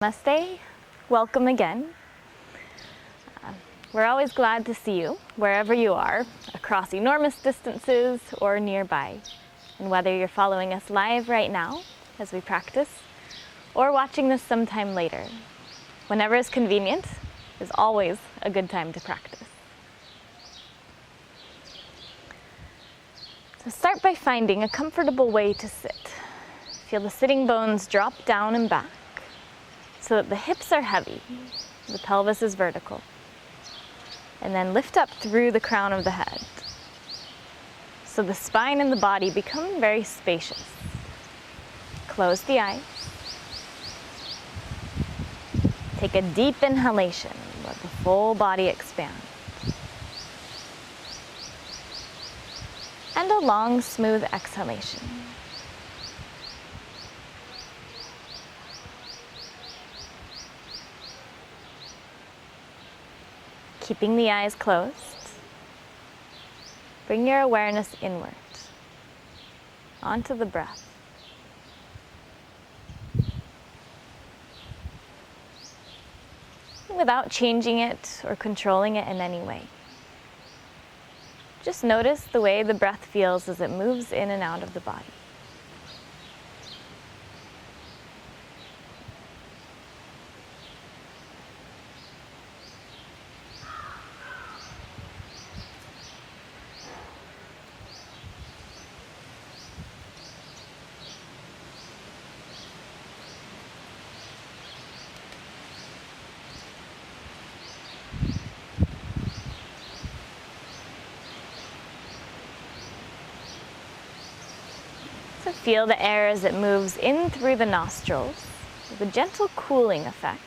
Namaste, welcome again. We're always glad to see you, wherever you are, across enormous distances or nearby. And whether you're following us live right now as we practice, or watching this sometime later, whenever is convenient is always a good time to practice. So start by finding a comfortable way to sit. Feel the sitting bones drop down and back, so that the hips are heavy, the pelvis is vertical. And then lift up through the crown of the head. So the spine and the body become very spacious. Close the eyes. Take a deep inhalation, let the full body expand. And a long, smooth exhalation. Keeping the eyes closed, bring your awareness inward, onto the breath. Without changing it or controlling it in any way. Just notice the way the breath feels as it moves in and out of the body. Feel the air as it moves in through the nostrils with a gentle cooling effect.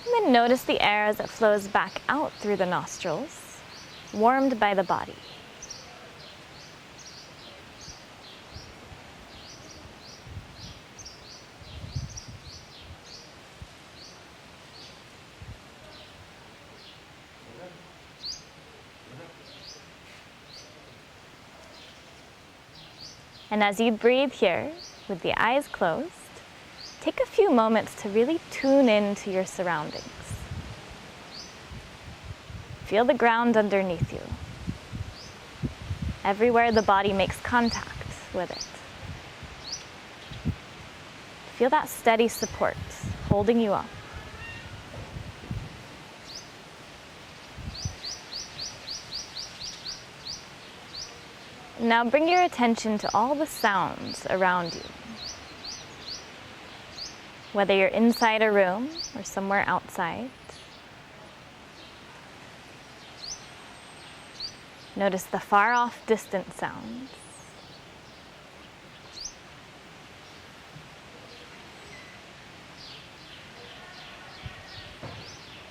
And then notice the air as it flows back out through the nostrils, warmed by the body. And as you breathe here, with the eyes closed, take a few moments to really tune in to your surroundings. Feel the ground underneath you. Everywhere the body makes contact with it. Feel that steady support holding you up. Now bring your attention to all the sounds around you. Whether you're inside a room or somewhere outside. Notice the far off distant sounds.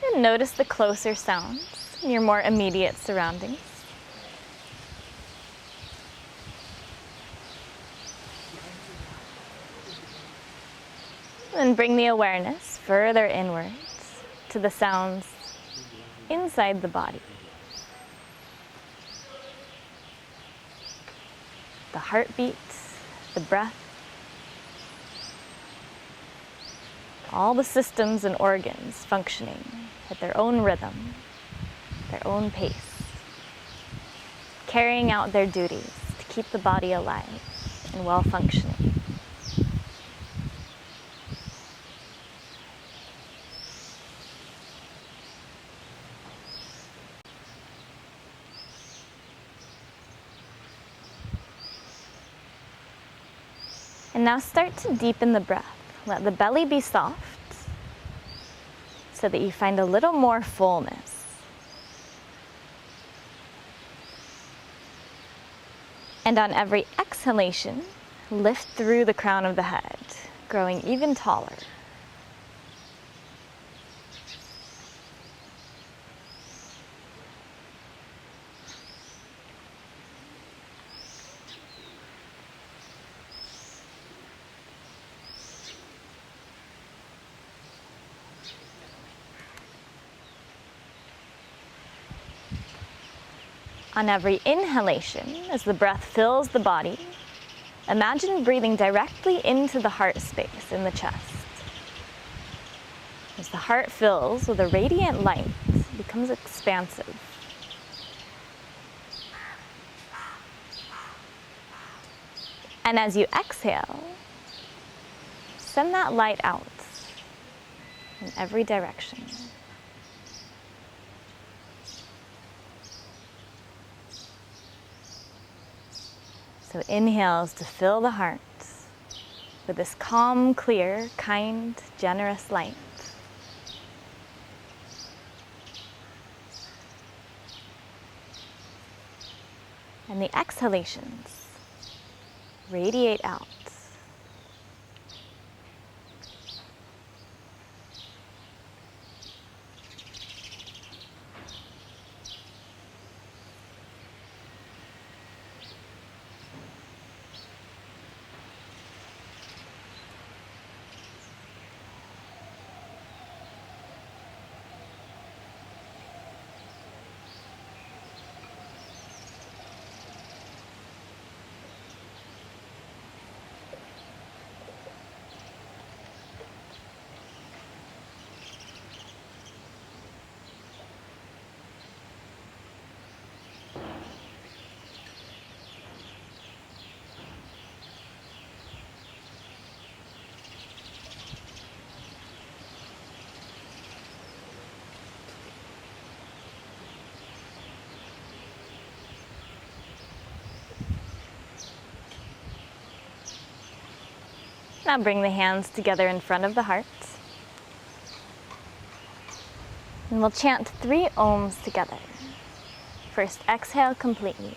And notice the closer sounds in your more immediate surroundings. And bring the awareness further inwards to the sounds inside the body. The heartbeat, the breath, all the systems and organs functioning at their own rhythm, their own pace, carrying out their duties to keep the body alive and well functioning. And now start to deepen the breath. Let the belly be soft so that you find a little more fullness. And on every exhalation, lift through the crown of the head, growing even taller. On every inhalation, as the breath fills the body, Imagine breathing directly into the heart space in the chest. As the heart fills with a radiant light, it becomes expansive. And as you exhale, send that light out in every direction. So inhales to fill the heart with this calm, clear, kind, generous light. And the exhalations radiate out. Now bring the hands together in front of the heart. And we'll chant 3 ohms together. First, exhale completely.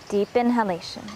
Deep inhalation.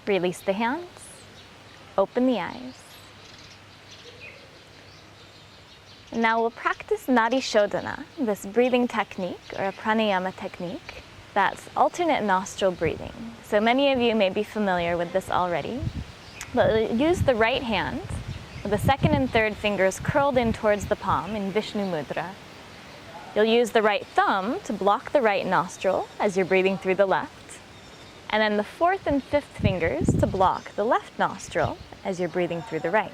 Release the hands, open the eyes. And now we'll practice Nadi Shodhana, this breathing technique or a pranayama technique that's alternate nostril breathing. So many of you may be familiar with this already, but use the right hand with the second and third fingers curled in towards the palm in Vishnu Mudra. You'll use the right thumb to block the right nostril as you're breathing through the left. And then the fourth and fifth fingers to block the left nostril as you're breathing through the right.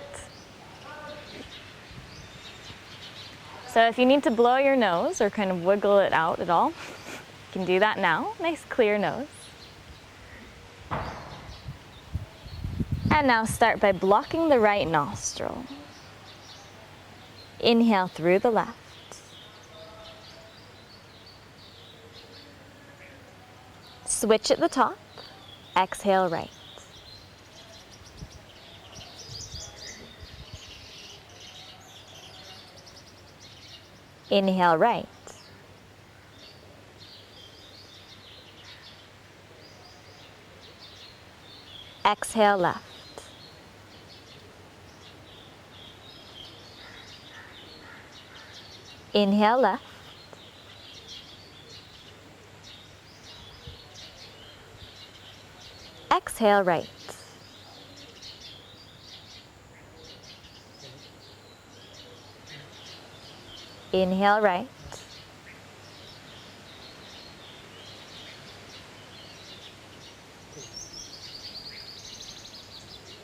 So if you need to blow your nose or kind of wiggle it out at all, you can do that now. Nice clear nose. And now start by blocking the right nostril. Inhale through the left. Switch at the top. Exhale right. Inhale right. Exhale left. Inhale left. Exhale right. Inhale right.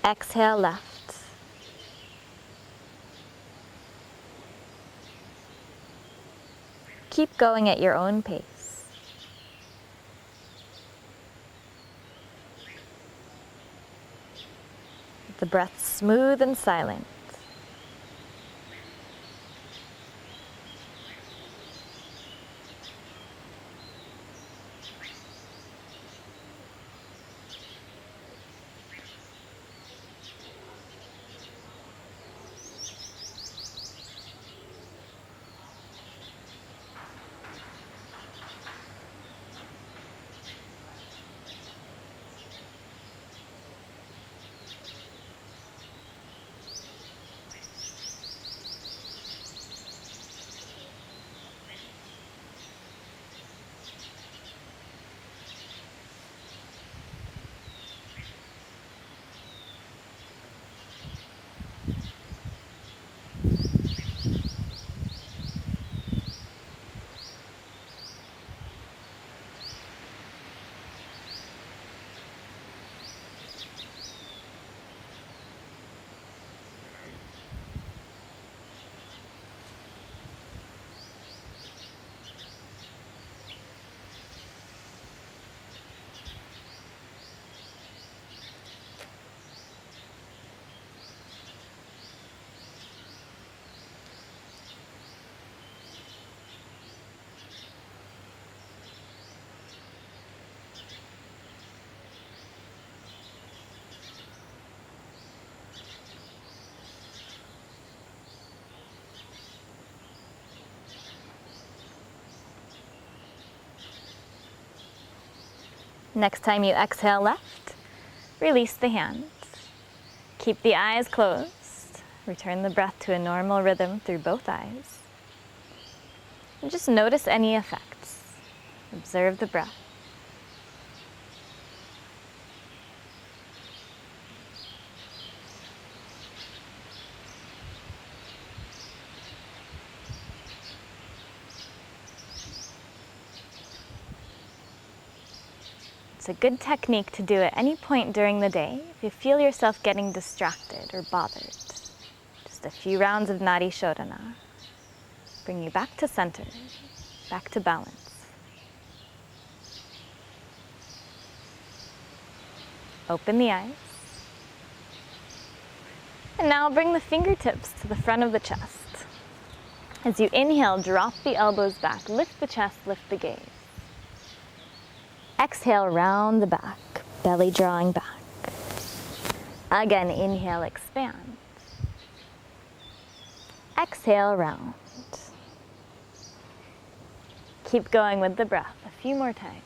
Exhale left. keep going at your own pace. The breath smooth and silent. Next time you exhale left, release the hands. Keep the eyes closed. Return the breath to a normal rhythm through both eyes. And just notice any effects. Observe the breath. It's a good technique to do at any point during the day if you feel yourself getting distracted or bothered. Just a few rounds of Nadi Shodhana. Bring you back to center, back to balance. Open the eyes. And now bring the fingertips to the front of the chest. As you inhale, drop the elbows back, lift the chest, lift the gaze. Exhale, round the back, belly drawing back. Again, inhale, expand. Exhale, round. Keep going with the breath a few more times.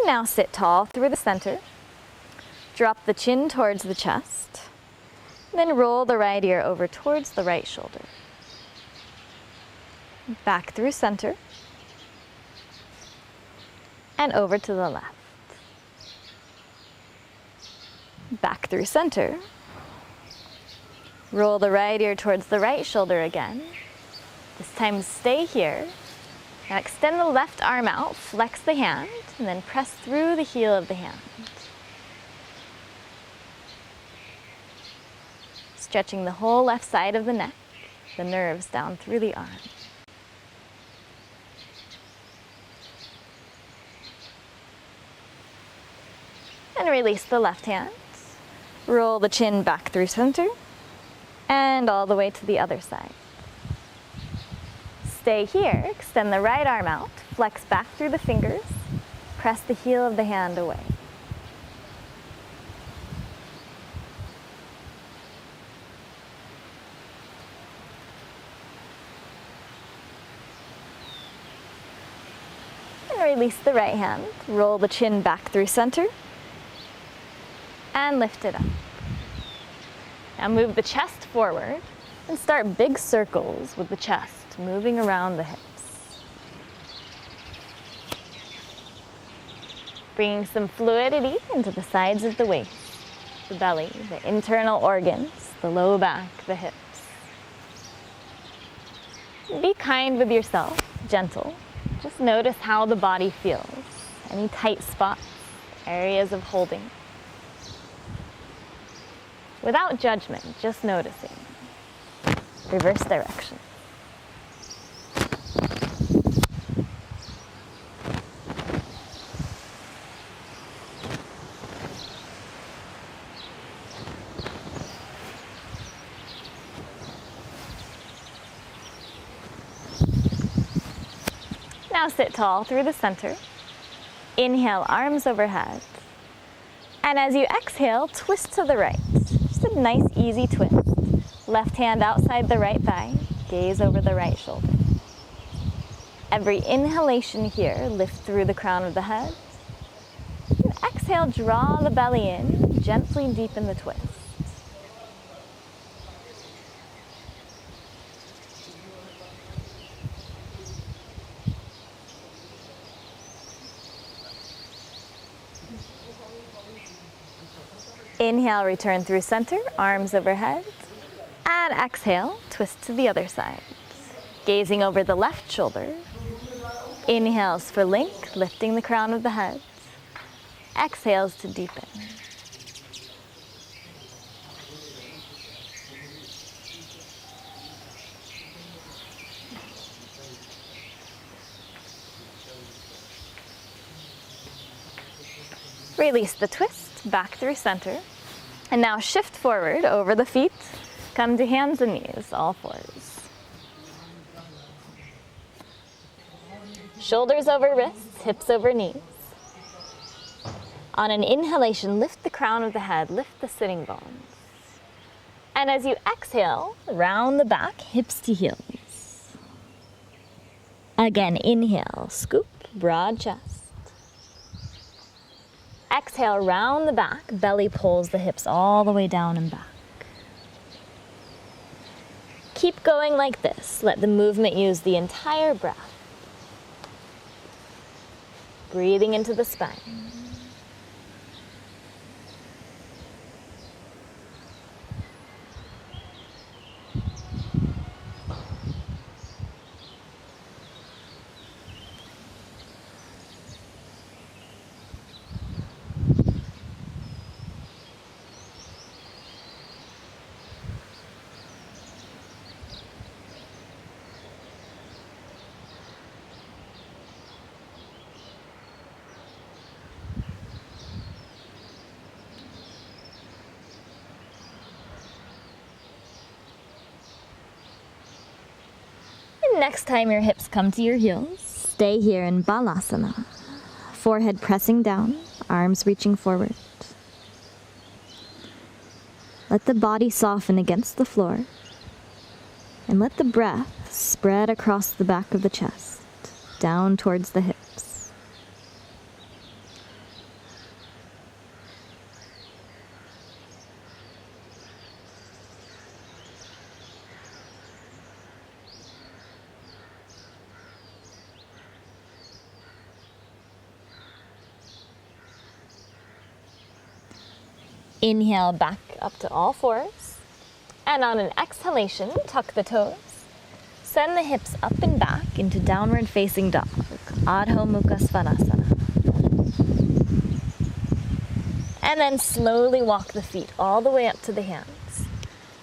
Now sit tall through the center. Drop the chin towards the chest. Then roll the right ear over towards the right shoulder. Back through center. And over to the left. Back through center. Roll the right ear towards the right shoulder again. This time stay here. Now extend the left arm out, flex the hand, and then press through the heel of the hand. Stretching the whole left side of the neck, the nerves down through the arm. And release the left hand. Roll the chin back through center, and all the way to the other side. Stay here, extend the right arm out, flex back through the fingers, press the heel of the hand away. And release the right hand, roll the chin back through center, and lift it up. Now move the chest forward and start big circles with the chest, moving around the hips. Bringing some fluidity into the sides of the waist, the belly, the internal organs, the low back, the hips. Be kind with yourself, gentle. Just notice how the body feels. Any tight spots, areas of holding. Without judgment, just noticing. Reverse direction. Now sit tall through the center. Inhale, arms overhead. And as you exhale, twist to the right. Just a nice, easy twist. Left hand outside the right thigh, gaze over the right shoulder. Every inhalation here, lift through the crown of the head. And exhale, draw the belly in, gently deepen the twist. Inhale, return through center, arms overhead. And exhale, twist to the other side. Gazing over the left shoulder. Inhales for link, lifting the crown of the head. Exhales to deepen. Release the twist, back through center. And now shift forward over the feet. Come to hands and knees, all fours. Shoulders over wrists, hips over knees. On an inhalation, lift the crown of the head, lift the sitting bones. And as you exhale, round the back, hips to heels. Again, inhale, scoop, broad chest. Exhale, round the back, belly pulls the hips all the way down and back. Keep going like this. Let the movement use the entire breath. Breathing into the spine. Next time your hips come to your heels, stay here in Balasana. Forehead pressing down, arms reaching forward. Let the body soften against the floor, and let the breath spread across the back of the chest, down towards the hips. Inhale back up to all fours. And on an exhalation, tuck the toes. Send the hips up and back into downward facing dog, Adho Mukha Svanasana. And then slowly walk the feet all the way up to the hands.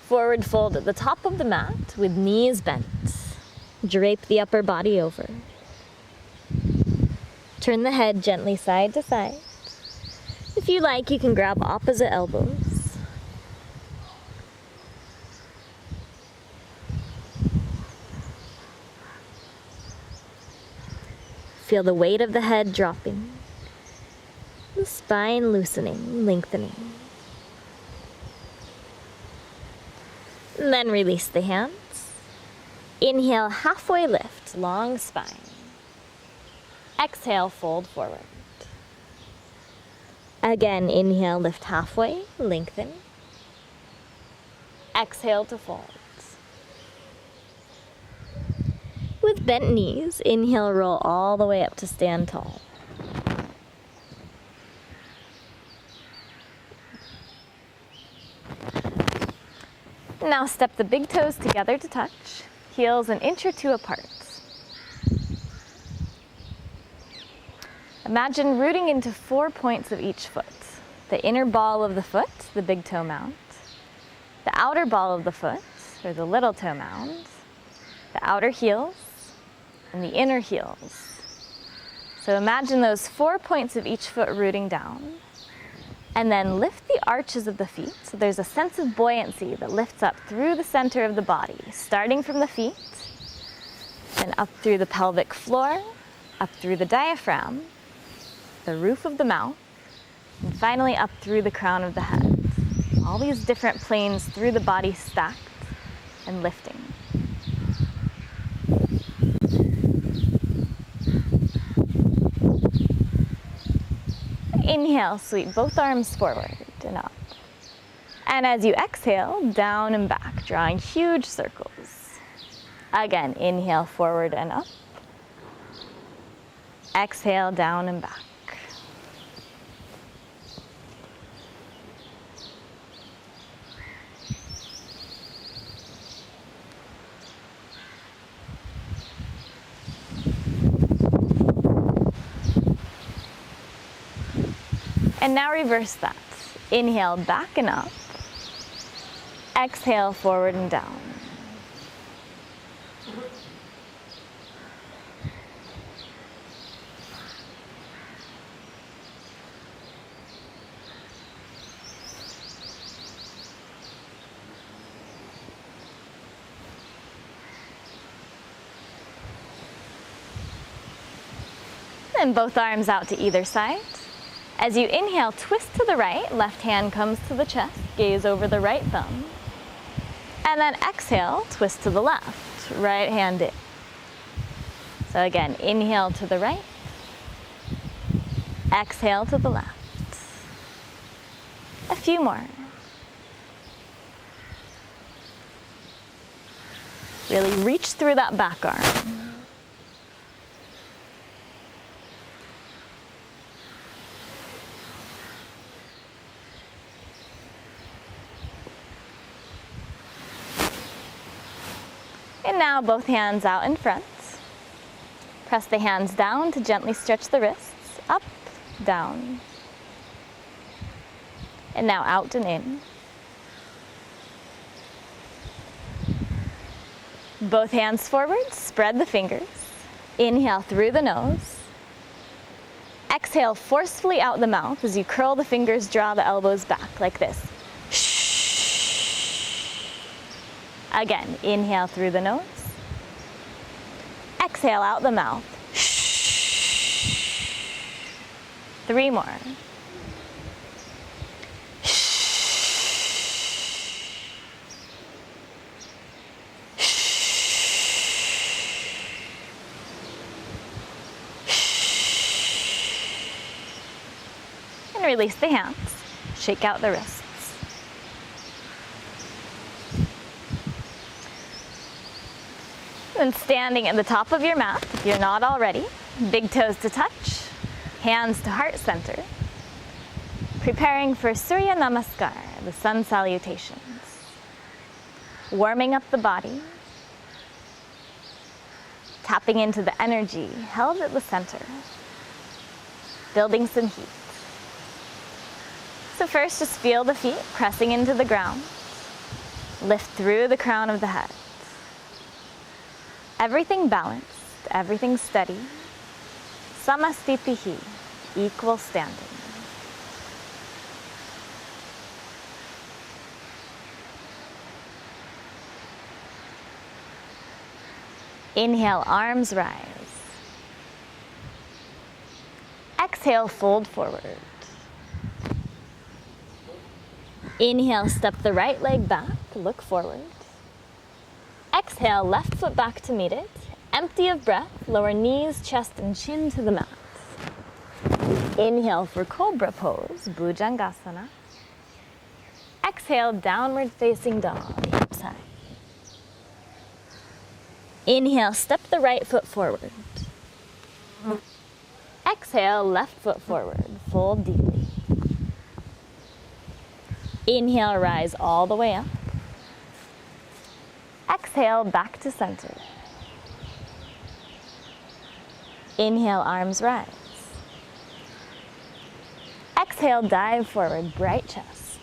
Forward fold at the top of the mat with knees bent. Drape the upper body over. Turn the head gently side to side. If you like, you can grab opposite elbows. Feel the weight of the head dropping, the spine loosening, lengthening. And then release the hands. Inhale, halfway lift, long spine. Exhale, fold forward. Again, inhale, lift halfway, lengthen. Exhale to fold. With bent knees, inhale, roll all the way up to stand tall. Now step the big toes together to touch, heels an inch or two apart. Imagine rooting into 4 points of each foot. The inner ball of the foot, the big toe mount. The outer ball of the foot, or the little toe mound. The outer heels, and the inner heels. So imagine those 4 points of each foot rooting down. And then lift the arches of the feet. So there's a sense of buoyancy that lifts up through the center of the body, starting from the feet, and up through the pelvic floor, up through the diaphragm, the roof of the mouth, and finally up through the crown of the head. All these different planes through the body stacked and lifting. Inhale, sweep both arms forward and up. And as you exhale, down and back, drawing huge circles. Again, inhale forward and up. Exhale, down and back. And now reverse that. Inhale, back and up. Exhale, forward and down. And both arms out to either side. As you inhale, twist to the right, left hand comes to the chest, gaze over the right thumb. And then exhale, twist to the left, right hand in. So again, inhale to the right, exhale to the left. A few more. Really reach through that back arm. And now both hands out in front. Press the hands down to gently stretch the wrists, up, down. And now out and in. Both hands forward, spread the fingers. Inhale through the nose. Exhale forcefully out the mouth as you curl the fingers, draw the elbows back like this. Again, inhale through the nose. Exhale out the mouth. 3 more. And release the hands. Shake out the wrists. And standing at the top of your mat, if you're not already, big toes to touch, hands to heart center. Preparing for Surya Namaskar, the sun salutations. Warming up the body, tapping into the energy held at the center, building some heat. So first, just feel the feet pressing into the ground. Lift through the crown of the head. Everything balanced, everything steady. Samastitihi, equal standing. Inhale, arms rise. Exhale, fold forward. Inhale, step the right leg back, look forward. Exhale, left foot back to meet it. Empty of breath, lower knees, chest, and chin to the mat. Inhale for Cobra pose, Bhujangasana. Exhale, downward facing dog, hip side. Inhale, step the right foot forward. Exhale, left foot forward, fold deeply. Inhale, rise all the way up. Exhale, back to center. Inhale, arms rise. Exhale, dive forward, bright chest.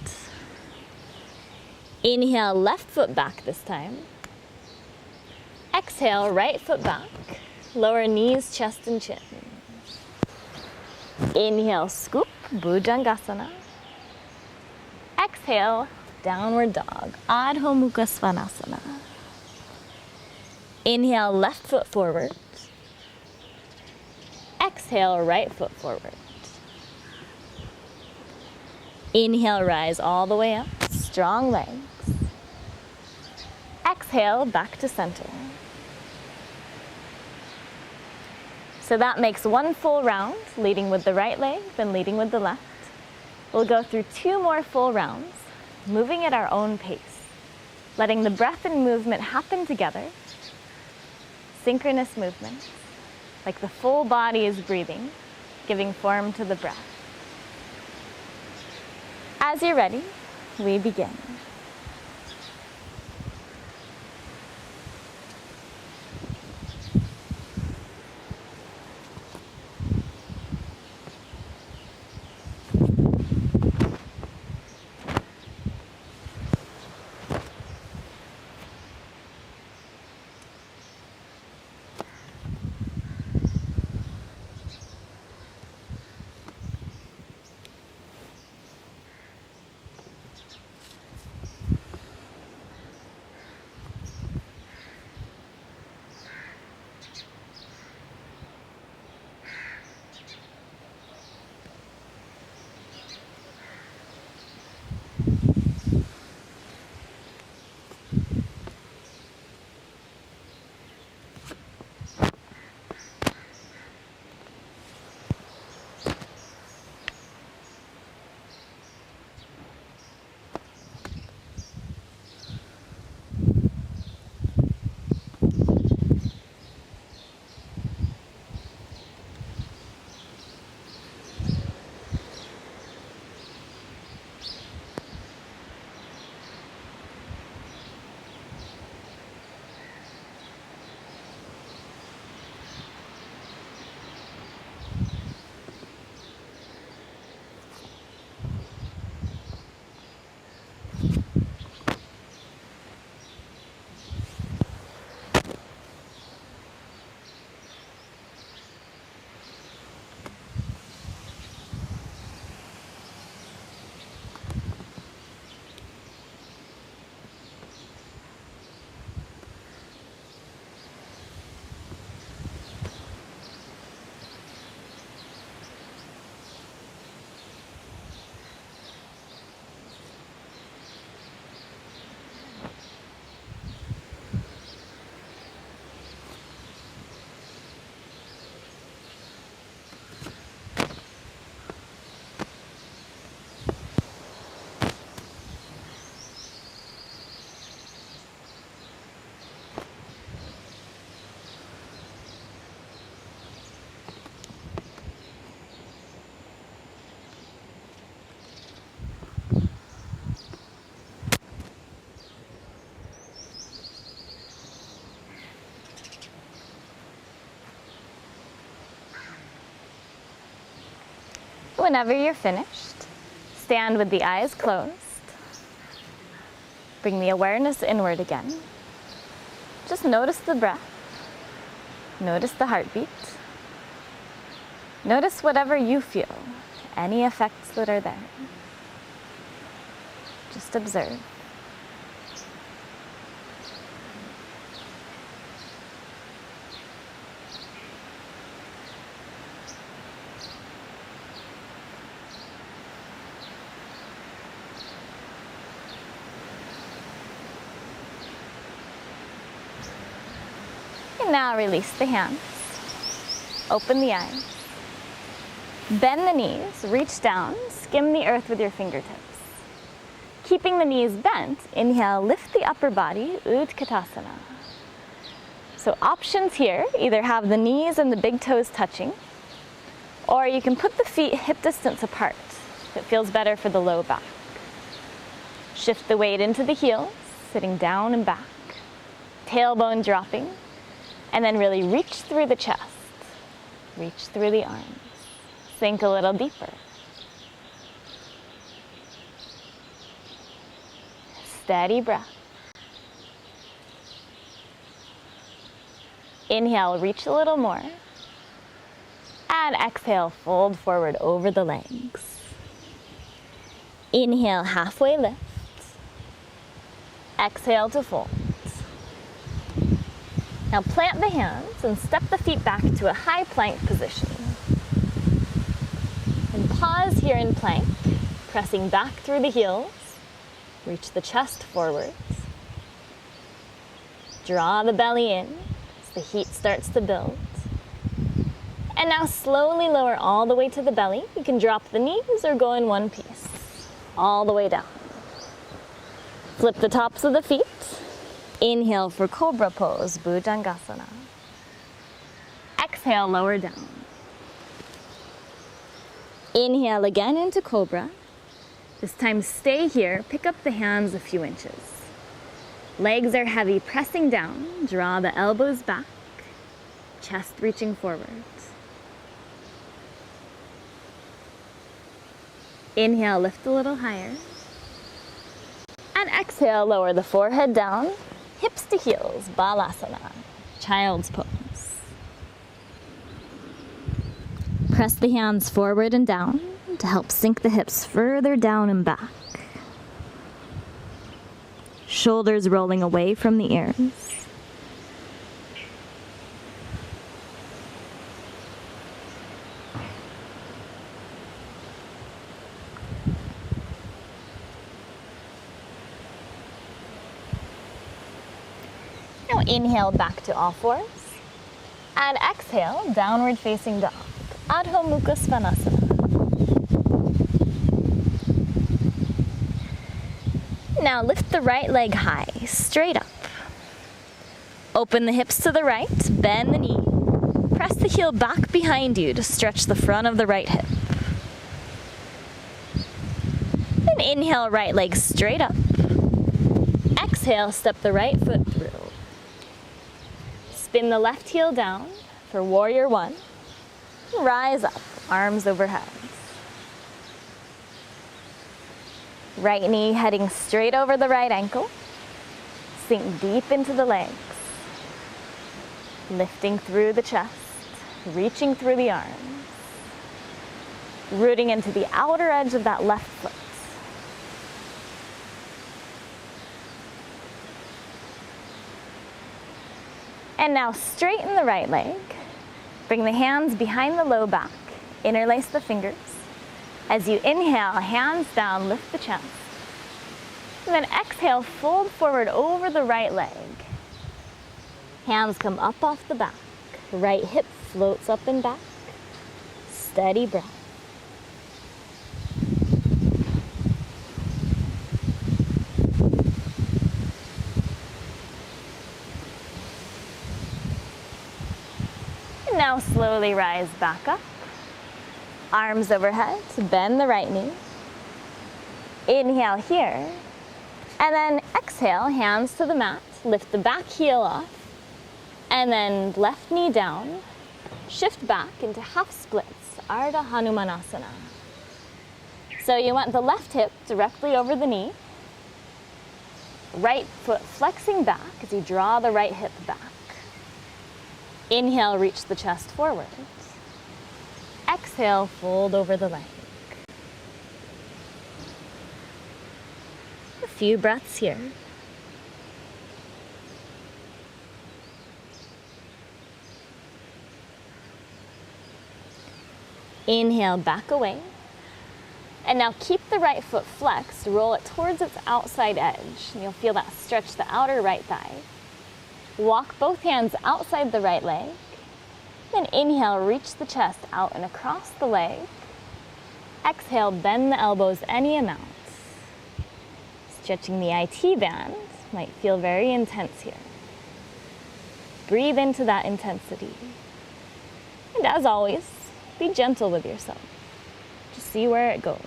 Inhale, left foot back this time. Exhale, right foot back. Lower knees, chest, and chin. Inhale, scoop, Bhujangasana. Exhale, downward dog, Adho Mukha Svanasana. Inhale, left foot forward. Exhale, right foot forward. Inhale, rise all the way up, strong legs. Exhale, back to center. So that makes one full round, leading with the right leg, then leading with the left. We'll go through 2 more full rounds, moving at our own pace, letting the breath and movement happen together. Synchronous movements, like the full body is breathing, giving form to the breath. As you're ready, we begin. Whenever you're finished, stand with the eyes closed. Bring the awareness inward again. Just notice the breath. Notice the heartbeat. Notice whatever you feel, any effects that are there. Just observe. And now release the hands. Open the eyes. Bend the knees, reach down, skim the earth with your fingertips. Keeping the knees bent, inhale, lift the upper body, Utkatasana. So options here, either have the knees and the big toes touching, or you can put the feet hip distance apart if it feels better for the low back. Shift the weight into the heels, sitting down and back, tailbone dropping, and then really reach through the chest, reach through the arms, sink a little deeper. Steady breath. Inhale, reach a little more. And exhale, fold forward over the legs. Inhale, halfway lift. Exhale to fold. Now plant the hands and step the feet back to a high plank position. And pause here in plank, pressing back through the heels. Reach the chest forwards. Draw the belly in as the heat starts to build. And now slowly lower all the way to the belly. You can drop the knees or go in one piece. All the way down. Flip the tops of the feet. Inhale for Cobra Pose, Bhujangasana. Exhale, lower down. Inhale again into Cobra. This time stay here, pick up the hands a few inches. Legs are heavy, pressing down. Draw the elbows back, chest reaching forward. Inhale, lift a little higher. And exhale, lower the forehead down, hips to heels, Balasana, child's pose. Press the hands forward and down to help sink the hips further down and back. Shoulders rolling away from the ears. Now inhale back to all fours. And exhale, downward facing dog, Adho Mukha Svanasana. Now lift the right leg high, straight up. Open the hips to the right, bend the knee. Press the heel back behind you to stretch the front of the right hip. Then inhale, right leg straight up. Exhale, step the right foot through. Spin the left heel down for Warrior One. Rise up, arms overhead. Right knee heading straight over the right ankle. Sink deep into the legs. Lifting through the chest, reaching through the arms. Rooting into the outer edge of that left foot. And now straighten the right leg. Bring the hands behind the low back. Interlace the fingers. As you inhale, hands down, lift the chest. And then exhale, fold forward over the right leg. Hands come up off the back. Right hip floats up and back. Steady breath. And now slowly rise back up. Arms overhead, bend the right knee. Inhale here. And then exhale, hands to the mat. Lift the back heel off. And then left knee down. Shift back into half splits, Ardha Hanumanasana. So you want the left hip directly over the knee. Right foot flexing back as you draw the right hip back. Inhale, reach the chest forward. Exhale, fold over the leg. A few breaths here. Inhale, back away. And now keep the right foot flexed, roll it towards its outside edge. And you'll feel that stretch the outer right thigh. Walk both hands outside the right leg. Then inhale, reach the chest out and across the leg. Exhale, bend the elbows any amount. Stretching the IT band might feel very intense here. Breathe into that intensity. And as always, be gentle with yourself. Just see where it goes.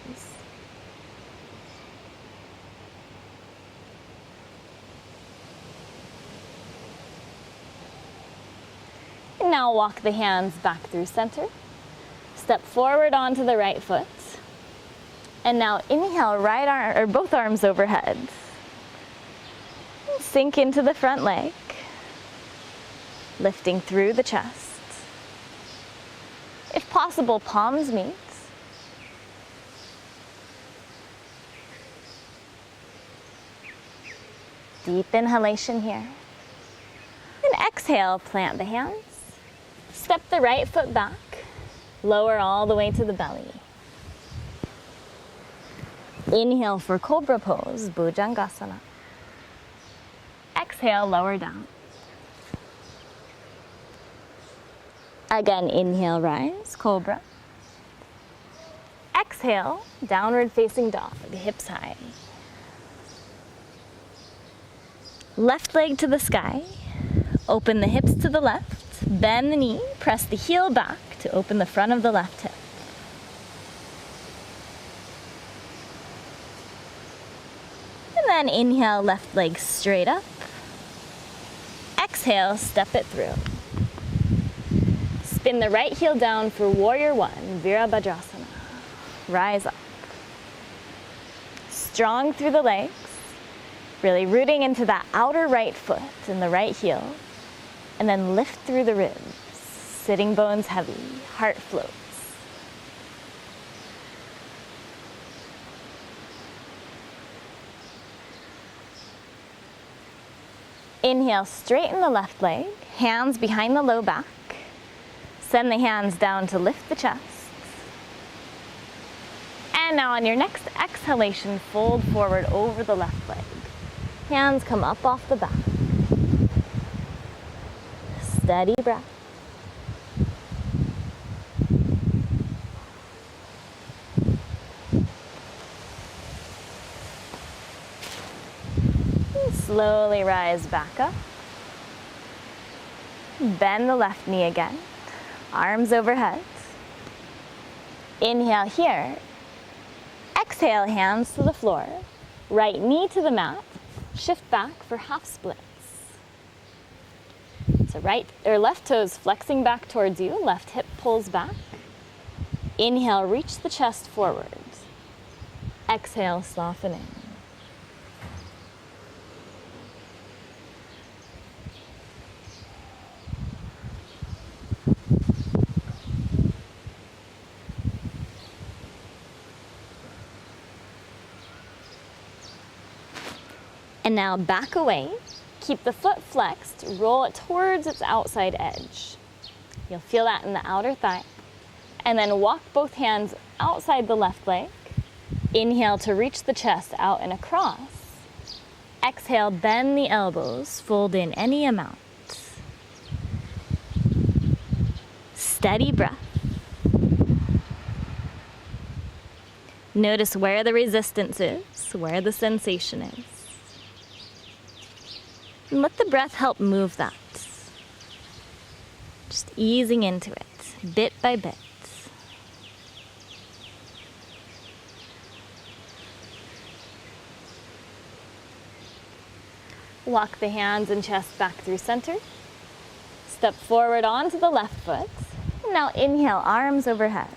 And now walk the hands back through center. Step forward onto the right foot. And now inhale, right arm or both arms overhead. Sink into the front leg, lifting through the chest. If possible, palms meet. Deep inhalation here. And exhale, plant the hands. Step the right foot back. Lower all the way to the belly. Inhale for Cobra Pose, Bhujangasana. Exhale, lower down. Again, inhale, rise, Cobra. Exhale, downward facing dog, hips high. Left leg to the sky. Open the hips to the left. Bend the knee, press the heel back to open the front of the left hip. And then inhale, left leg straight up. Exhale, step it through. Spin the right heel down for Warrior One, Virabhadrasana. Rise up. Strong through the legs, really rooting into that outer right foot and the right heel, and then lift through the ribs, sitting bones heavy, heart floats. Inhale, straighten the left leg, hands behind the low back. Send the hands down to lift the chest. And now on your next exhalation, fold forward over the left leg. Hands come up off the back. Steady breath. Slowly rise back up. Bend the left knee again. Arms overhead. Inhale here. Exhale, hands to the floor. Right knee to the mat. Shift back for half splits. So right or left toes flexing back towards you. Left hip pulls back. Inhale, reach the chest forward. Exhale, softening. And now back away, keep the foot flexed, roll it towards its outside edge. You'll feel that in the outer thigh. And then walk both hands outside the left leg. Inhale to reach the chest out and across. Exhale, bend the elbows, fold in any amount. Steady breath. Notice where the resistance is, where the sensation is. And let the breath help move that. Just easing into it, bit by bit. Walk the hands and chest back through center. Step forward onto the left foot. And now inhale, arms overhead.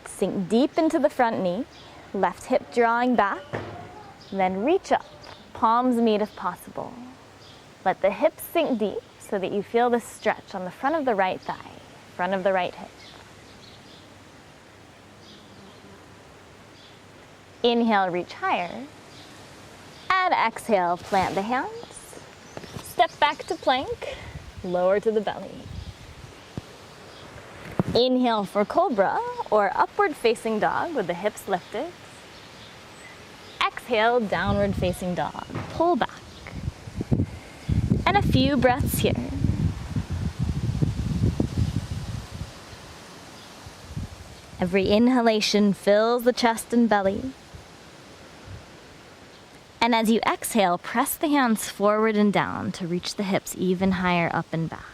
Sink deep into the front knee, left hip drawing back, then reach up. Palms meet if possible. Let the hips sink deep so that you feel the stretch on the front of the right thigh, front of the right hip. Inhale, reach higher. And exhale, plant the hands. Step back to plank, lower to the belly. Inhale for Cobra or upward facing dog with the hips lifted. Exhale, downward facing dog. Pull back. And a few breaths here. Every inhalation fills the chest and belly. And as you exhale, press the hands forward and down to reach the hips even higher up and back.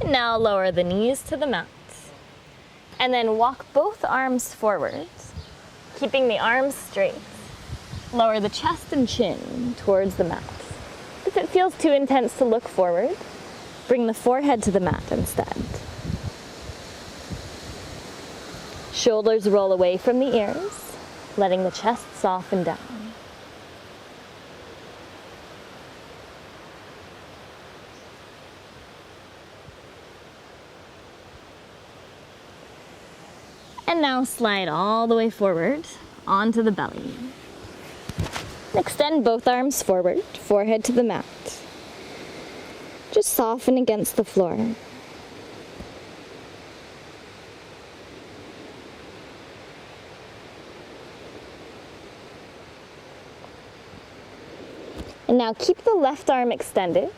Now lower the knees to the mat. And then walk both arms forward, keeping the arms straight. Lower the chest and chin towards the mat. Is it feels too intense to look forward, bring the forehead to the mat instead. Shoulders roll away from the ears, letting the chest soften down. And now slide all the way forward onto the belly. Extend both arms forward, forehead to the mat. Just soften against the floor. And now keep the left arm extended.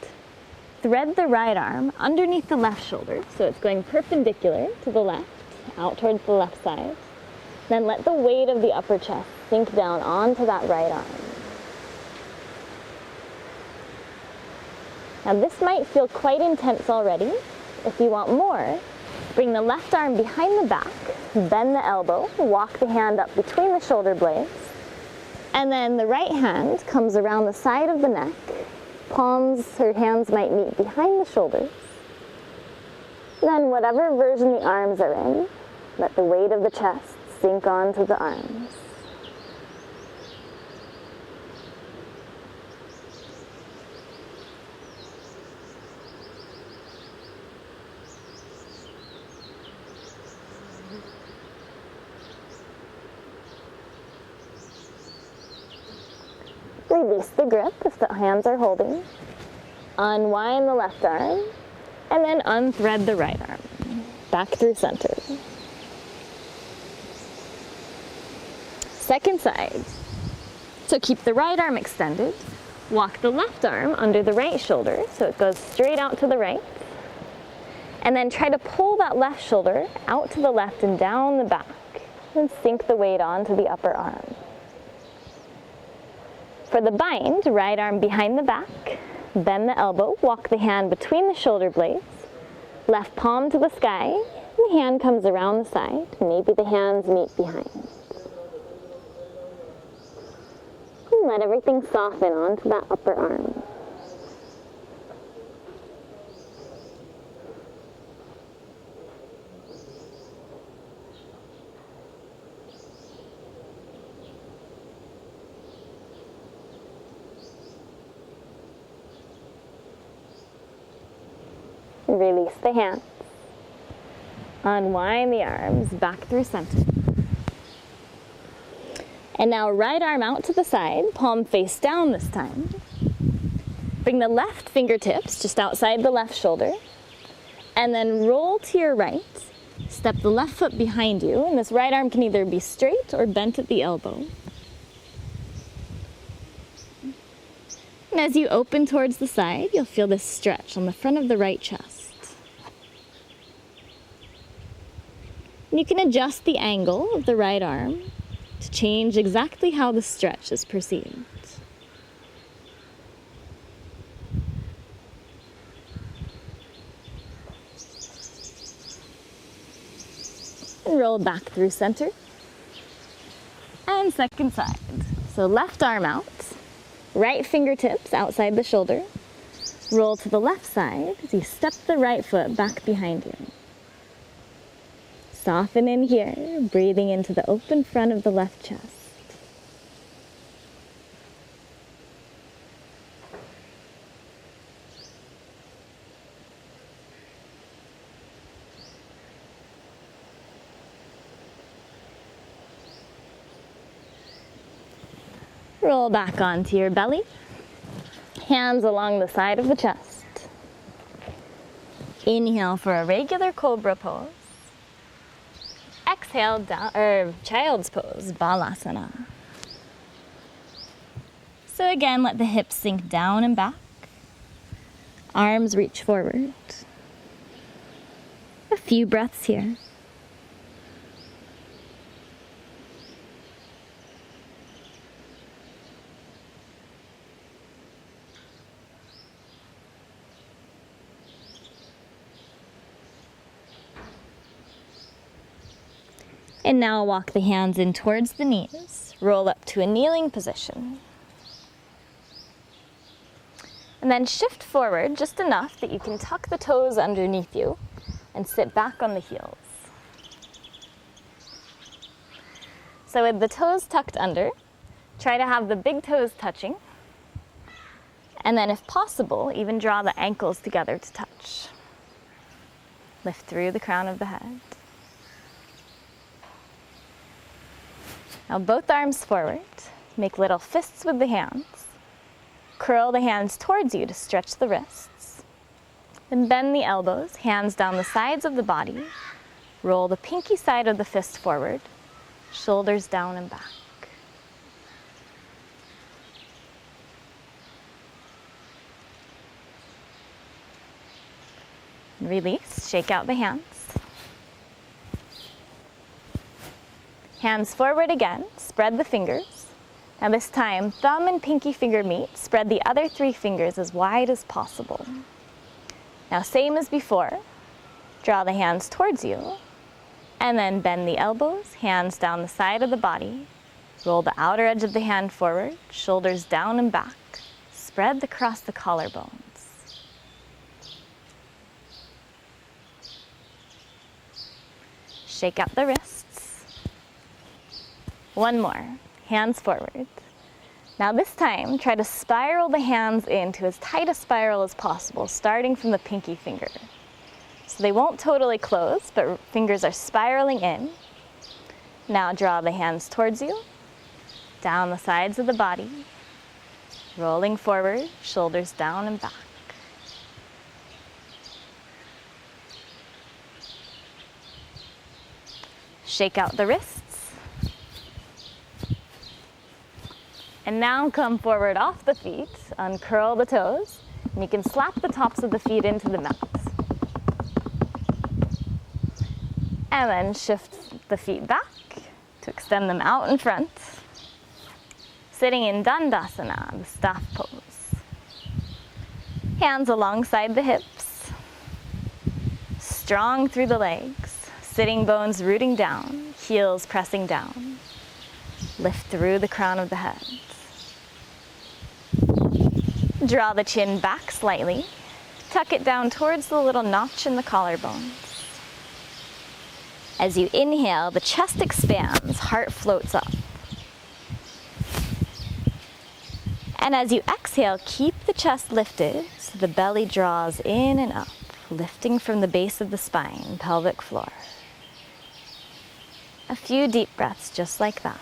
Thread the right arm underneath the left shoulder, so it's going perpendicular to the left, out towards the left side. Then let the weight of the upper chest sink down onto that right arm. Now this might feel quite intense already. If you want more, bring the left arm behind the back, bend the elbow, walk the hand up between the shoulder blades, and then the right hand comes around the side of the neck. Palms or hands might meet behind the shoulders. Then whatever version the arms are in, let the weight of the chest sink onto the arms. Release the grip if the hands are holding. Unwind the left arm, and then unthread the right arm. Back through center. Second side. So keep the right arm extended. Walk the left arm under the right shoulder, so it goes straight out to the right. And then try to pull that left shoulder out to the left and down the back. And sink the weight onto the upper arm. For the bind, right arm behind the back, bend the elbow, walk the hand between the shoulder blades, left palm to the sky, and the hand comes around the side, maybe the hands meet behind. And let everything soften onto that upper arm. Release the hands. Unwind the arms back through center. And now right arm out to the side, palm face down this time. Bring the left fingertips just outside the left shoulder. And then roll to your right. Step the left foot behind you, and this right arm can either be straight or bent at the elbow. And as you open towards the side, you'll feel this stretch on the front of the right chest. And you can adjust the angle of the right arm to change exactly how the stretch is perceived. And roll back through center. And second side. So left arm out. Right fingertips outside the shoulder. Roll to the left side as you step the right foot back behind you. Soften in here, breathing into the open front of the left chest. Roll back onto your belly. Hands along the side of the chest. Inhale for a regular cobra pose. Exhale, down, child's pose, balasana. So again, let the hips sink down and back. Arms reach forward. A few breaths here. And now walk the hands in towards the knees. Roll up to a kneeling position. And then shift forward just enough that you can tuck the toes underneath you and sit back on the heels. So with the toes tucked under, try to have the big toes touching. And then if possible, even draw the ankles together to touch. Lift through the crown of the head. Now both arms forward. Make little fists with the hands. Curl the hands towards you to stretch the wrists. Then bend the elbows, hands down the sides of the body. Roll the pinky side of the fist forward, shoulders down and back. Release, shake out the hands. Hands forward again, spread the fingers. Now this time, thumb and pinky finger meet, spread the other 3 fingers as wide as possible. Now same as before, draw the hands towards you, and then bend the elbows, hands down the side of the body. Roll the outer edge of the hand forward, shoulders down and back. Spread across the collarbones. Shake out the wrists. One more. Hands forward. Now this time, try to spiral the hands into as tight a spiral as possible, starting from the pinky finger. So they won't totally close, but fingers are spiraling in. Now draw the hands towards you, down the sides of the body, rolling forward, shoulders down and back. Shake out the wrists. And now come forward off the feet, uncurl the toes, and you can slap the tops of the feet into the mat. And then shift the feet back to extend them out in front. Sitting in Dandasana, the staff pose. Hands alongside the hips, strong through the legs, sitting bones rooting down, heels pressing down. Lift through the crown of the head. Draw the chin back slightly. Tuck it down towards the little notch in the collarbones. As you inhale, the chest expands, heart floats up. And as you exhale, keep the chest lifted so the belly draws in and up, lifting from the base of the spine, pelvic floor. A few deep breaths just like that.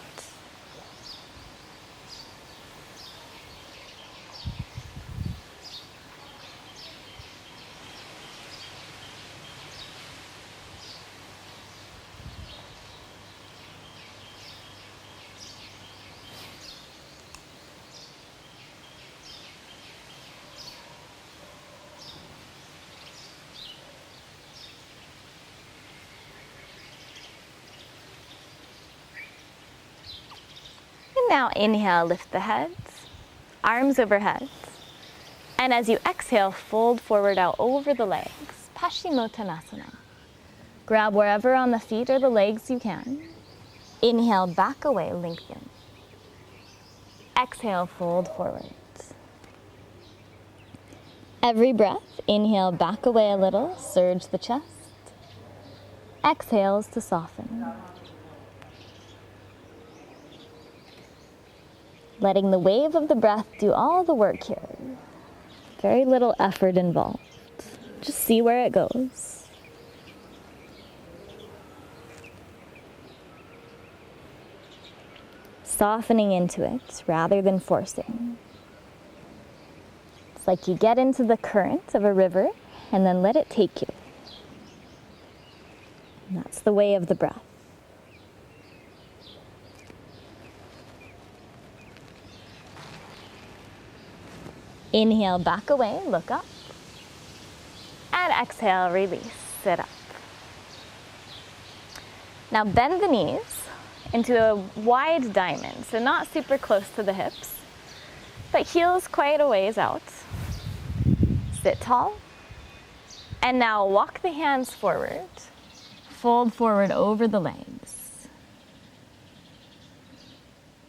Now inhale, lift the heads, arms overhead. And as you exhale, fold forward out over the legs, Paschimottanasana. Grab wherever on the feet or the legs you can. Inhale, back away, lengthen. Exhale, fold forward. Every breath, inhale, back away a little, surge the chest. Exhales to soften. Letting the wave of the breath do all the work here. Very little effort involved. Just see where it goes. Softening into it rather than forcing. It's like you get into the current of a river and then let it take you. And that's the way of the breath. Inhale, back away, look up. And exhale, release, sit up. Now bend the knees into a wide diamond, so not super close to the hips, but heels quite a ways out. Sit tall. And now walk the hands forward. Fold forward over the legs.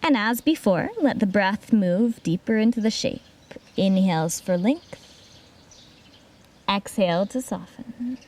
And as before, let the breath move deeper into the shape. Inhales for length. Exhale to soften.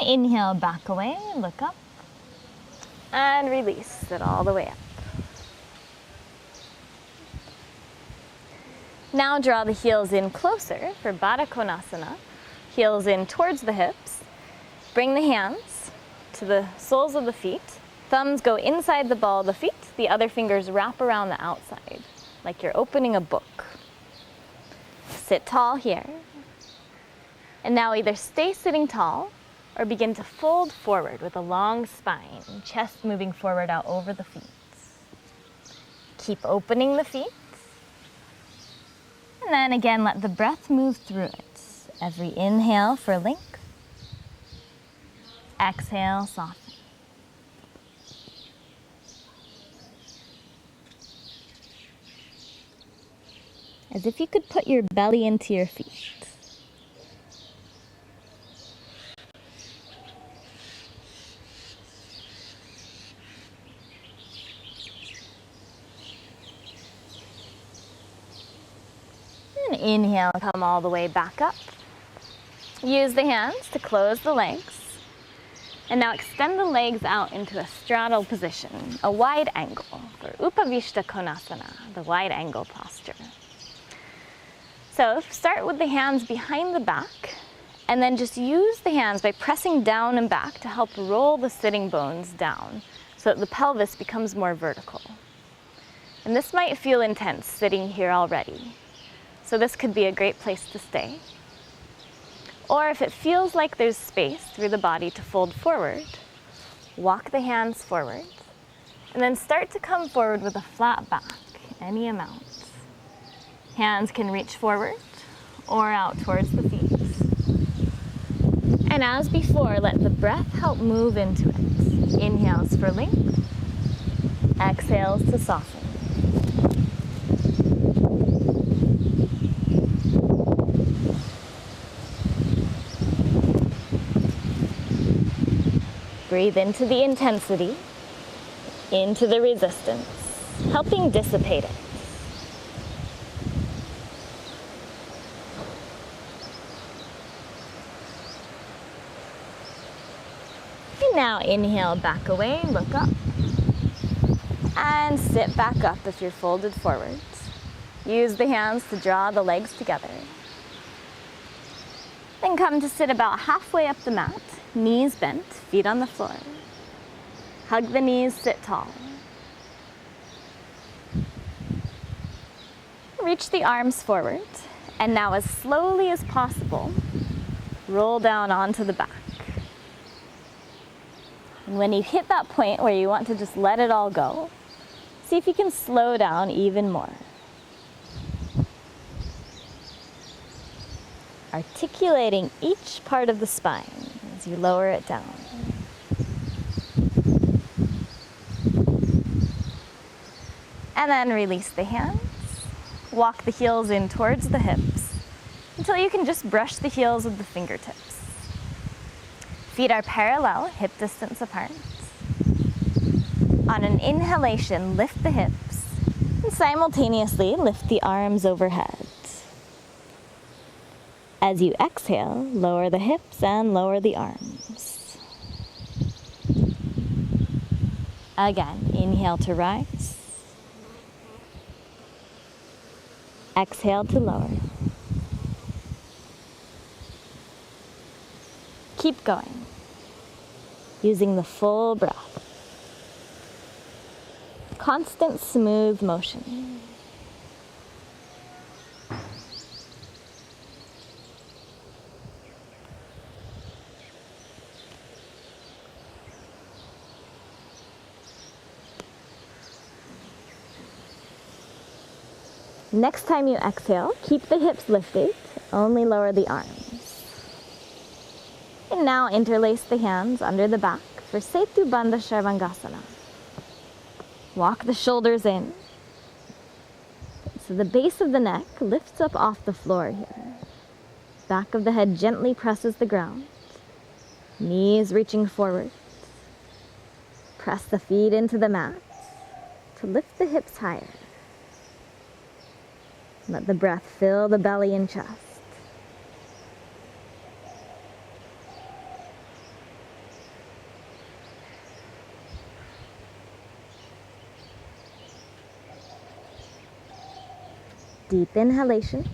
Inhale, back away, look up, and release it all the way up. Now draw the heels in closer for Baddha Konasana. Heels in towards the hips. Bring the hands to the soles of the feet. Thumbs go inside the ball of the feet. The other fingers wrap around the outside, like you're opening a book. Sit tall here. And now either stay sitting tall or begin to fold forward with a long spine, chest moving forward out over the feet. Keep opening the feet. And then again, let the breath move through it. Every inhale for length. Exhale, soften. As if you could put your belly into your feet. Inhale, come all the way back up. Use the hands to close the legs. And now extend the legs out into a straddle position, a wide angle for Upavishta Konasana, the wide angle posture. So start with the hands behind the back, and then just use the hands by pressing down and back to help roll the sitting bones down so that the pelvis becomes more vertical. And this might feel intense sitting here already. So this could be a great place to stay. Or if it feels like there's space through the body to fold forward, walk the hands forward, and then start to come forward with a flat back, any amount. Hands can reach forward or out towards the feet. And as before, let the breath help move into it. Inhales for length, exhales to soften. Breathe into the intensity, into the resistance, helping dissipate it. And now inhale, back away, look up. And sit back up if you're folded forwards. Use the hands to draw the legs together. Then come to sit about halfway up the mat. Knees bent, feet on the floor. Hug the knees, sit tall. Reach the arms forward, and now as slowly as possible, roll down onto the back. And when you hit that point where you want to just let it all go, see if you can slow down even more. Articulating each part of the spine as you lower it down. And then release the hands. Walk the heels in towards the hips until you can just brush the heels with the fingertips. Feet are parallel, hip distance apart. On an inhalation, lift the hips and simultaneously lift the arms overhead. As you exhale, lower the hips and lower the arms. Again, inhale to rise. Exhale to lower. Keep going, using the full breath. Constant, smooth motion. Next time you exhale, keep the hips lifted, only lower the arms. And now interlace the hands under the back for Setu Bandha Sharvangasana. Walk the shoulders in. So the base of the neck lifts up off the floor here. Back of the head gently presses the ground. Knees reaching forward. Press the feet into the mat to lift the hips higher. Let the breath fill the belly and chest. Deep inhalation.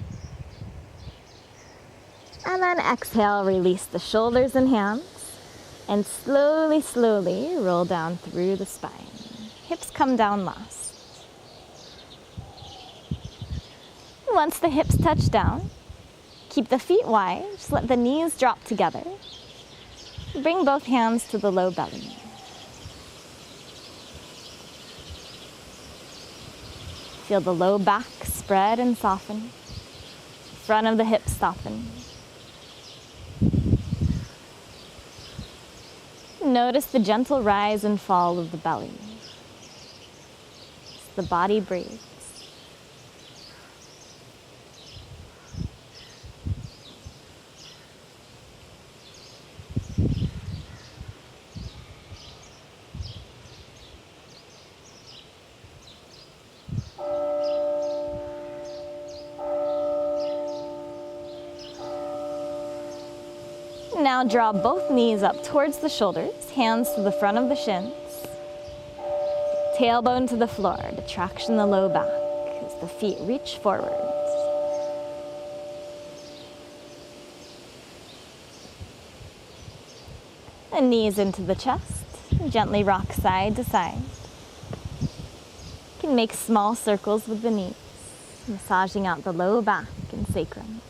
And then exhale, release the shoulders and hands. And slowly, slowly roll down through the spine. Hips come down last. Once the hips touch down, keep the feet wide. Just let the knees drop together. Bring both hands to the low belly. Feel the low back spread and soften. Front of the hips soften. Notice the gentle rise and fall of the belly. As the body breathes. Now draw both knees up towards the shoulders, hands to the front of the shins. Tailbone to the floor to traction the low back as the feet reach forward. And knees into the chest. Gently rock side to side. You can make small circles with the knees, massaging out the low back and sacrum.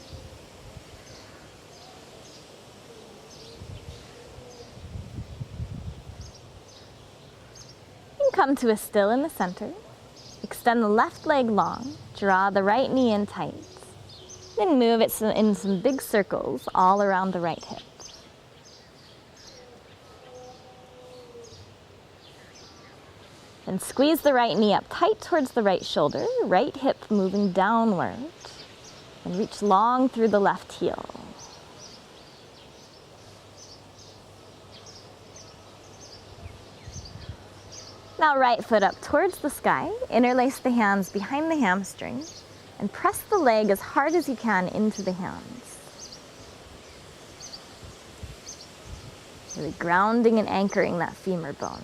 Come to a still in the center. Extend the left leg long. Draw the right knee in tight. Then move it in some big circles all around the right hip. And squeeze the right knee up tight towards the right shoulder. Right hip moving downward. And reach long through the left heel. Now right foot up towards the sky, interlace the hands behind the hamstring, and press the leg as hard as you can into the hands. Really grounding and anchoring that femur bone.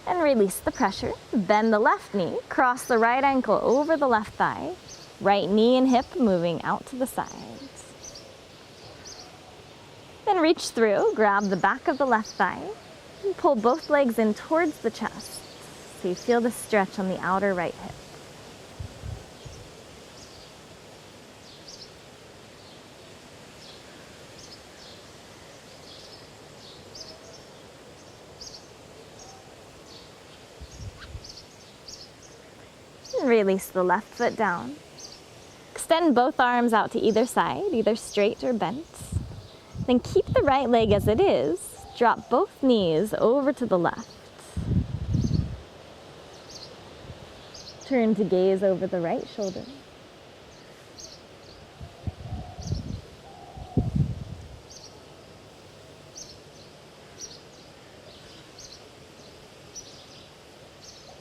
And release the pressure. Bend the left knee, cross the right ankle over the left thigh, right knee and hip moving out to the sides. Then reach through, grab the back of the left thigh, and pull both legs in towards the chest so you feel the stretch on the outer right hip. And release the left foot down. Extend both arms out to either side, either straight or bent. Then keep the right leg as it is. Drop both knees over to the left. Turn to gaze over the right shoulder.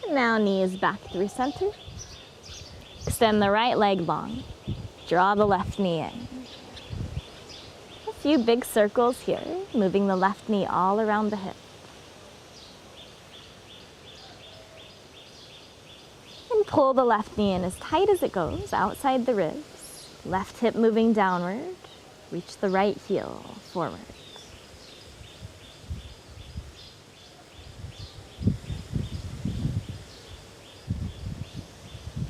And now knees back through center. Extend the right leg long. Draw the left knee in. A few big circles here, moving the left knee all around the hip. And pull the left knee in as tight as it goes, outside the ribs. Left hip moving downward. Reach the right heel forward.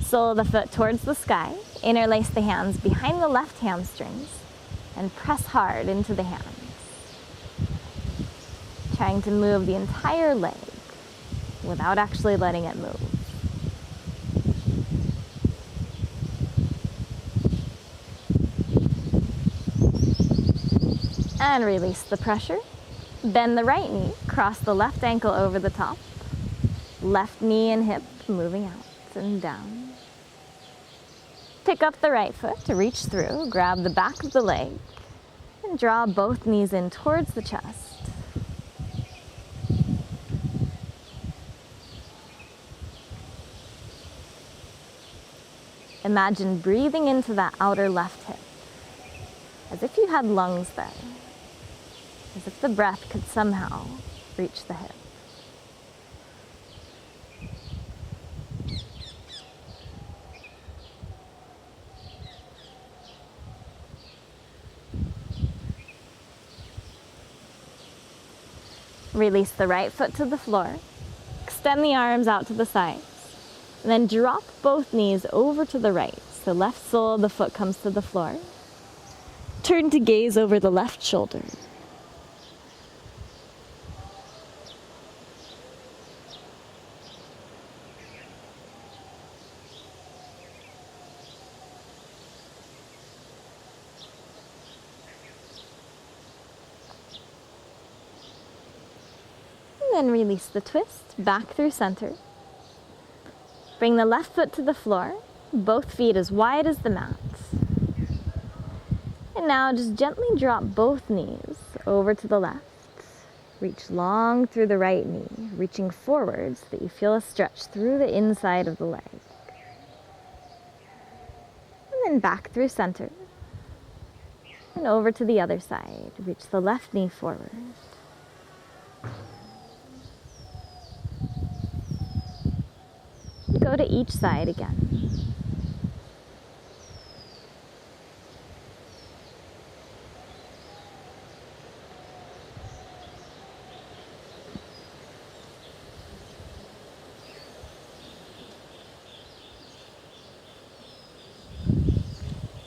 Sole of the foot towards the sky. Interlace the hands behind the left hamstrings and press hard into the hands. trying to move the entire leg without actually letting it move. And release the pressure. Bend the right knee, cross the left ankle over the top. Left knee and hip moving out and down. Pick up the right foot to reach through, grab the back of the leg, and draw both knees in towards the chest. Imagine breathing into that outer left hip, as if you had lungs there, as if the breath could somehow reach the hip. Release the right foot to the floor, extend the arms out to the sides, and then drop both knees over to the right. So left sole of the foot comes to the floor. Turn to gaze over the left shoulder. And release the twist, back through center. Bring the left foot to the floor, both feet as wide as the mat. And now just gently drop both knees over to the left. Reach long through the right knee, reaching forward so that you feel a stretch through the inside of the leg. And then back through center. And over to the other side. Reach the left knee forward. Go to each side again.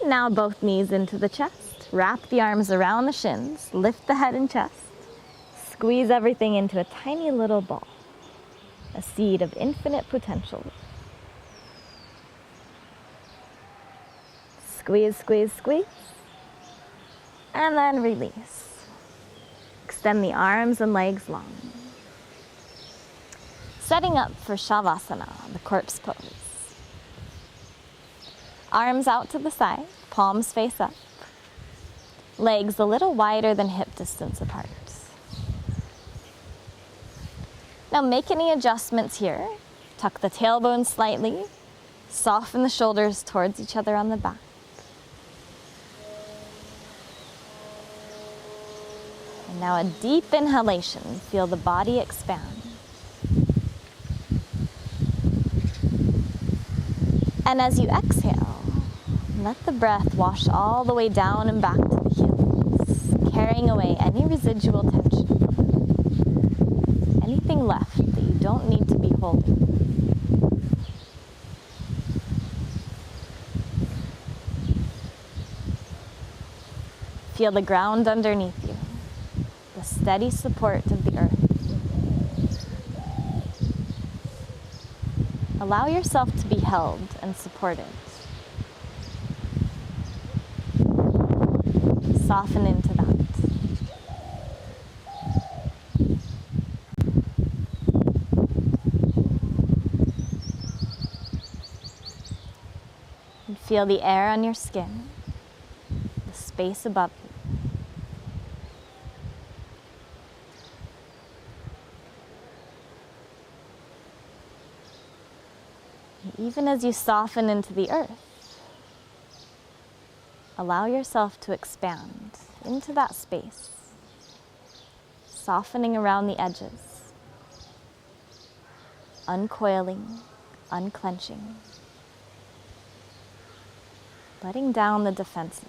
Now both knees into the chest. Wrap the arms around the shins. Lift the head and chest. Squeeze everything into a tiny little ball. A seed of infinite potential. Squeeze, squeeze, squeeze. And then release. Extend the arms and legs long. Setting up for Shavasana, the corpse pose. Arms out to the side, palms face up. Legs a little wider than hip distance apart. Now make any adjustments here. Tuck the tailbone slightly. Soften the shoulders towards each other on the back. And now a deep inhalation. Feel the body expand. And as you exhale, let the breath wash all the way down and back to the heels, carrying away any residual tension. Anything left that you don't need to be holding. Feel the ground underneath you, the steady support of the earth. Allow yourself to be held and supported. Soften into that. And feel the air on your skin, the space above you. And even as you soften into the earth, allow yourself to expand into that space, softening around the edges, uncoiling, unclenching, letting down the defenses.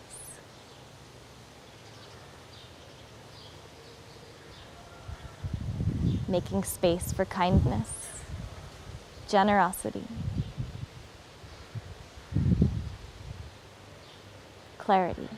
Making space for kindness, generosity, clarity.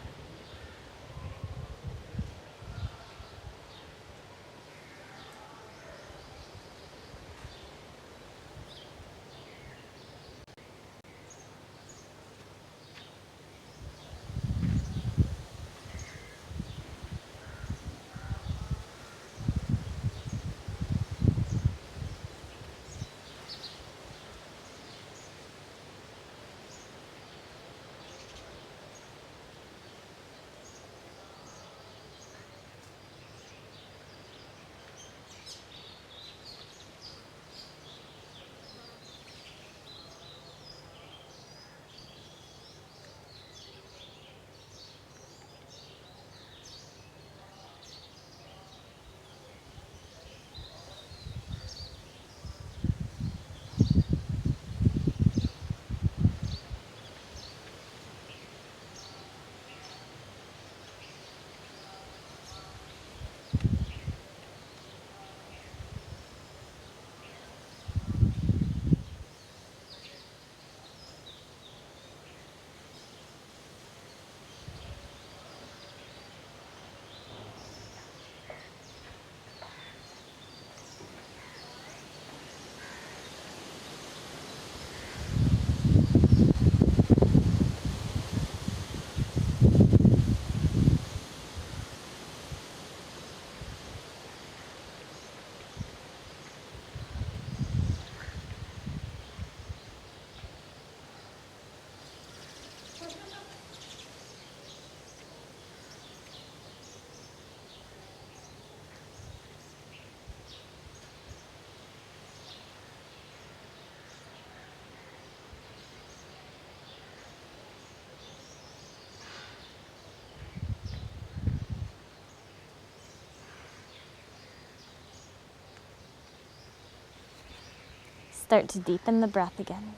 Start to deepen the breath again.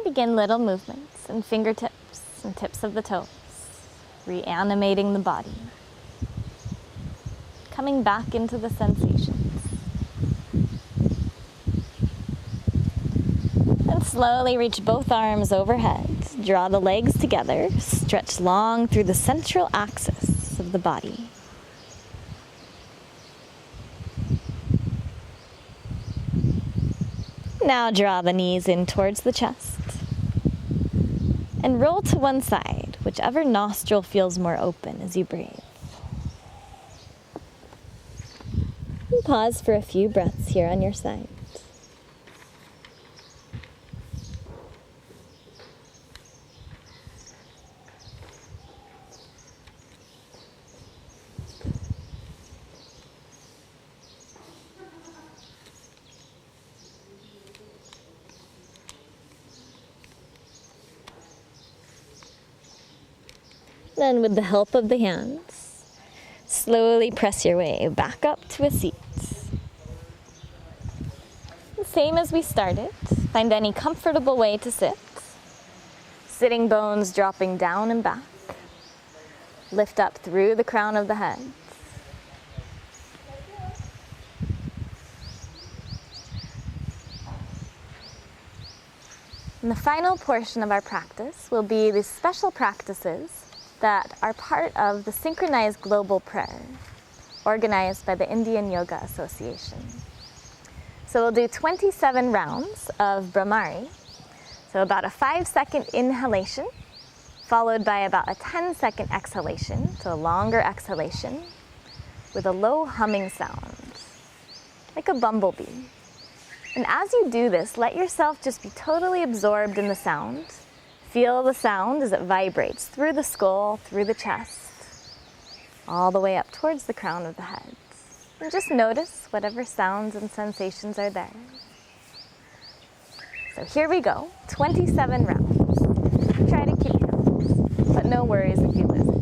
Begin little movements in fingertips and tips of the toes, reanimating the body. Coming back into the sensations. And slowly reach both arms overhead. Draw the legs together. Stretch long through the central axis of the body. Now draw the knees in towards the chest. And roll to one side, whichever nostril feels more open as you breathe. And pause for a few breaths here on your side. Then, with the help of the hands, slowly press your way back up to a seat. Same as we started, find any comfortable way to sit. Sitting bones dropping down and back. Lift up through the crown of the head. And the final portion of our practice will be the special practices that are part of the synchronized global prayer organized by the Indian Yoga Association. So we'll do 27 rounds of Brahmari. So about a 5-second inhalation, followed by about a 10-second exhalation, so a longer exhalation, with a low humming sound, like a bumblebee. And as you do this, let yourself just be totally absorbed in the sound. Feel the sound as it vibrates through the skull, through the chest, all the way up towards the crown of the head. And just notice whatever sounds and sensations are there. So here we go, 27 rounds. Try to keep count, but no worries if you lose it.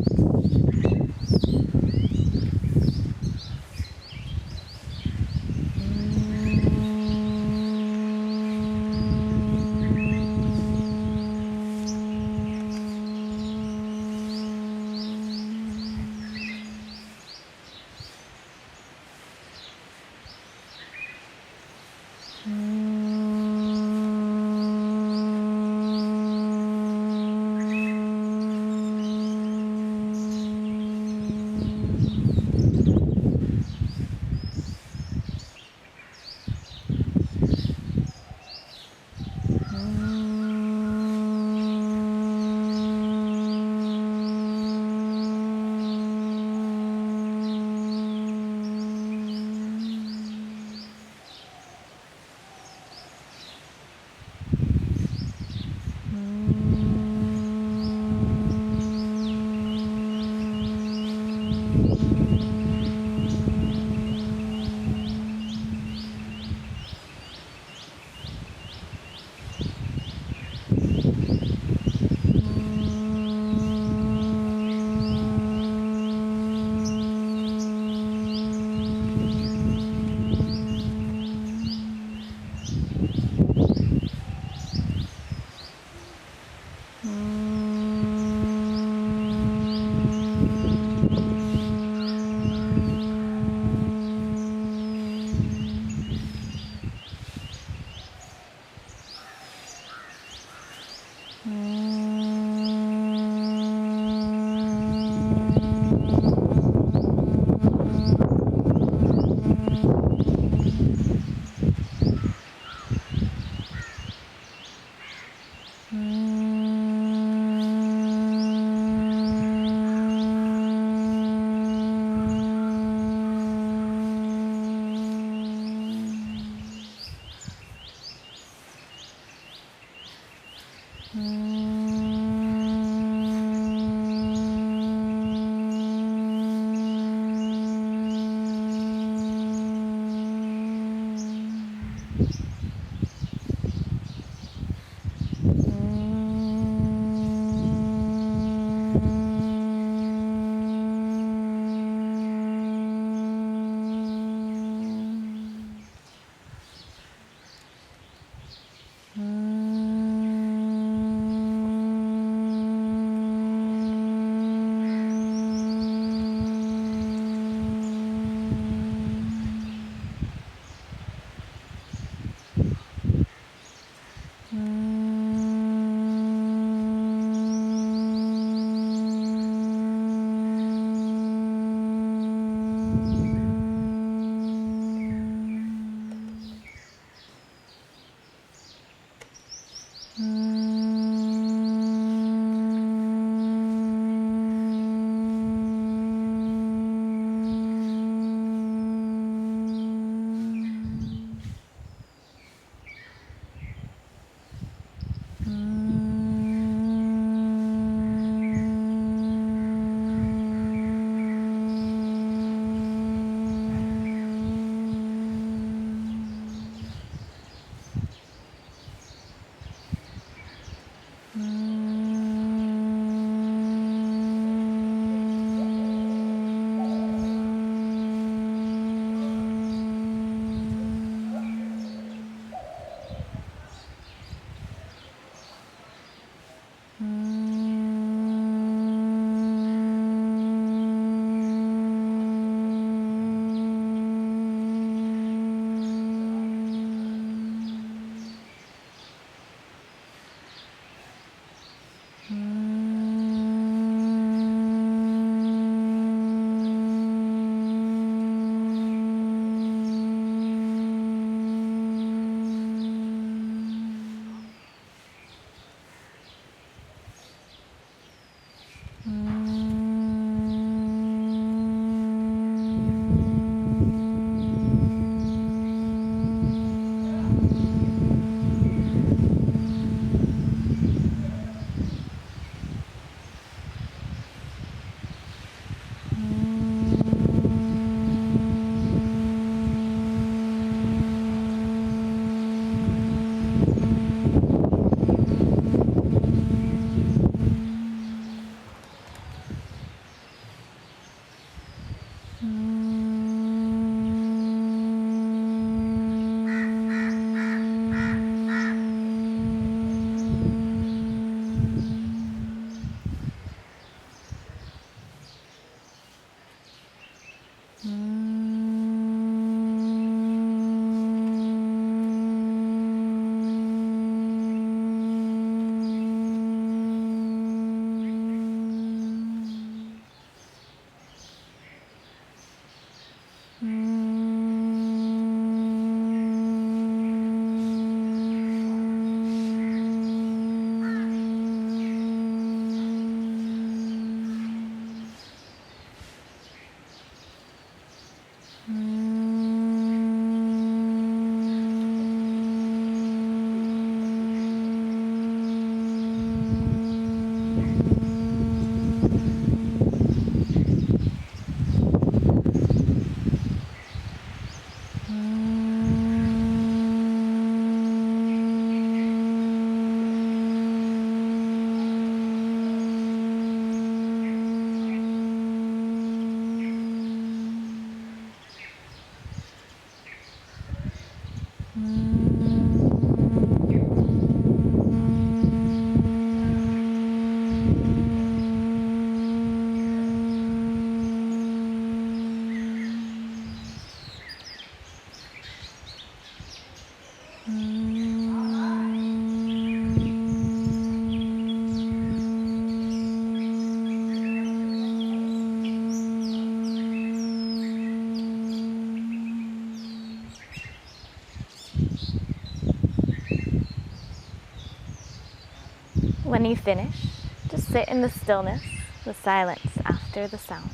When you finish, just sit in the stillness, the silence after the sound.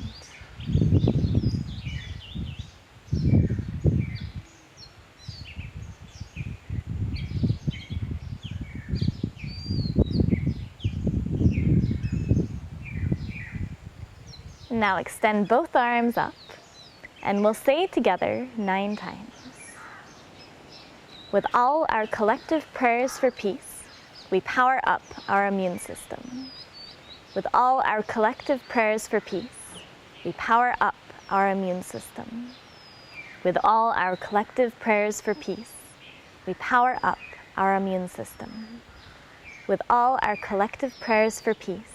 Now extend both arms up, and we'll say together 9 times. With all our collective prayers for peace, we power up our immune system. With all our collective prayers for peace, we power up our immune system. With all our collective prayers for peace, we power up our immune system. With all our collective prayers for peace,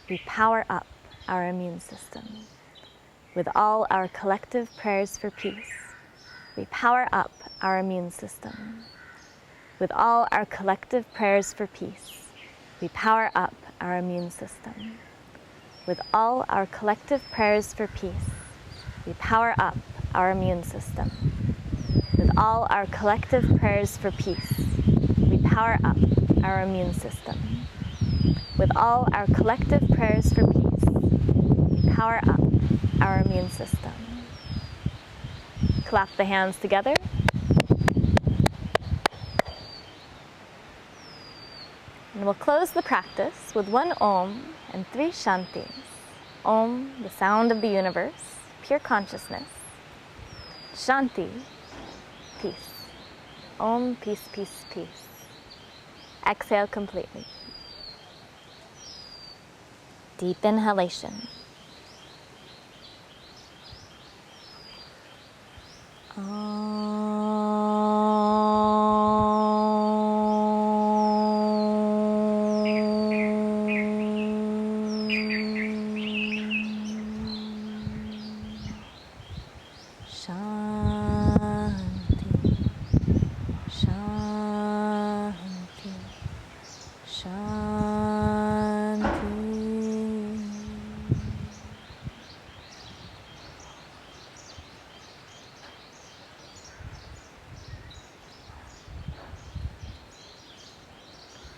we power up our immune system. With all our collective prayers for peace, we power up our immune system. With all our collective prayers for peace, we power up our immune system. With all our collective prayers for peace, we power up our immune system. With all our collective prayers for peace, we power up our immune system. With all our collective prayers for peace, we power up our immune system. Clap the hands together. And we'll close the practice with 1 Om and 3 Shantis. Om, the sound of the universe, pure consciousness. Shanti, peace. Om, peace, peace, peace. Exhale completely. Deep inhalation.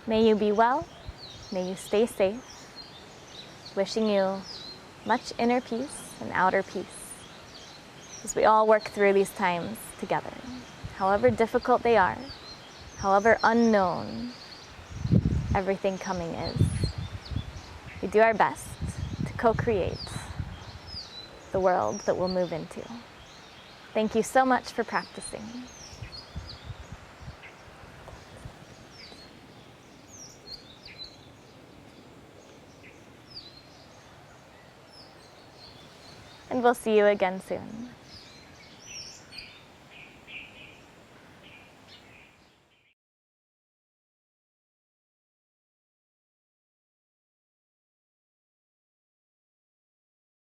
May you be well, may you stay safe, wishing you much inner peace and outer peace as we all work through these times together, however difficult they are, however unknown everything coming is. We do our best to co-create the world that we'll move into. Thank you so much for practicing. And we'll see you again soon.